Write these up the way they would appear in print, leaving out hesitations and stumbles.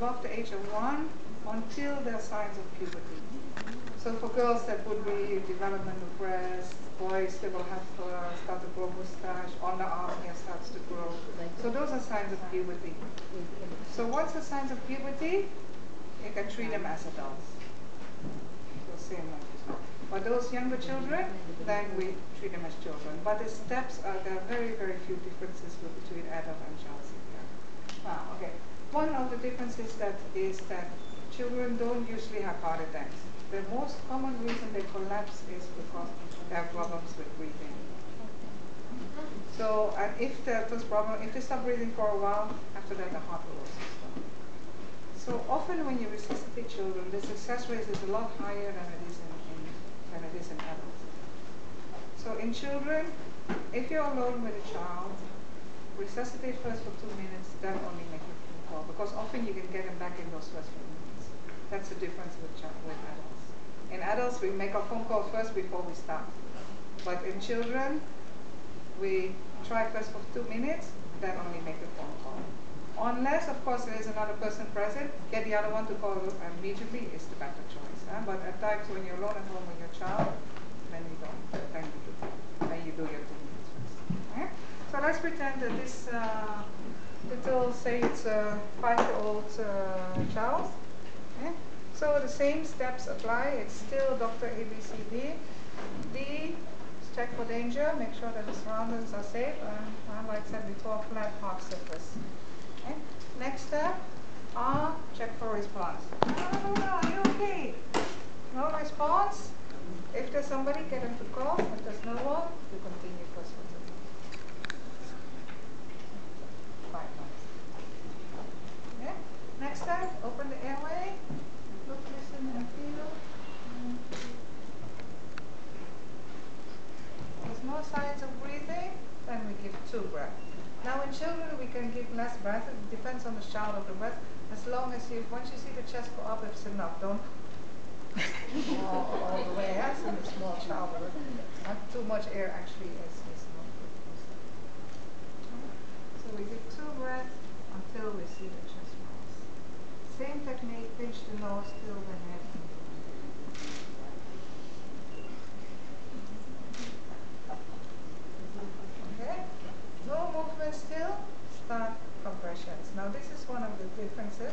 above the age of 1 until there are signs of puberty. So for girls that would be development of breasts, boys they will have start to grow mustache, underarm hair starts to grow. So those are signs of puberty. So what's the signs of puberty? You can treat them as adults. So same like this. For those younger children, then we treat them as children. But the steps are, there are very, very few differences between adult and child CPR. Now, okay. One of the differences is that children don't usually have heart attacks. The most common reason they collapse is because they have problems with breathing. So, and if if they stop breathing for a while, after that the heart will also stop. So often when you resuscitate children, the success rate is a lot higher than it is in adults. So in children, if you're alone with a child, resuscitate first for 2 minutes, then only make a phone call, because often you can get them back in those first few minutes. That's the difference with adults. In adults, we make a phone call first before we start. But in children, we try first for 2 minutes, then only make a phone call. Unless, of course, there is another person present, get the other one to call immediately is the better choice. But at times when you're alone at home with your child, then you don't. Then you do your 2 minutes first. Okay? So let's pretend that this little, say it's a 5-year-old child. Okay? So the same steps apply. It's still Dr. ABCD. D, check for danger, make sure that the surroundings are safe, and like I said before, flat hard surface. Okay. Next step, R, check for response. No, are you okay? No response? If there's somebody, get them to call. If there's no one, you continue first with it. 5 months. Okay. Next step, open the airway. Look, listen, and feel. There's no signs of breathing, then we give 2 breaths. Now in children we can give less breath. It depends on the child of the breath. As long as once you see the chest go up, it's enough. Don't all the way. Yes, in a small child, not too much air actually is not good. So we give 2 breaths until we see the chest rise. Same technique, pinch the nose, tilt the head. Okay? No movement still, start compressions. Now this is one of the differences.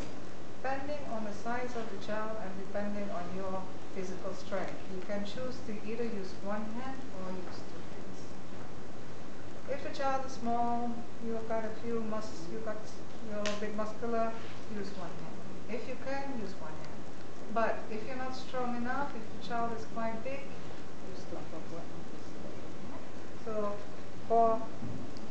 Depending on the size of the child and depending on your physical strength, you can choose to either use 1 hand or use 2 hands. If the child is small, you're a bit muscular, use 1 hand. If you can, use 1 hand. But if you're not strong enough, if the child is quite big, use 2 hands. So for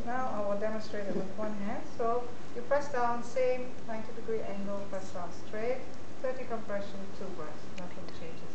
now I will demonstrate it with 1 hand. So you press down, same 90-degree angle, press down straight, 30 compression, 2 breaths. Nothing changes.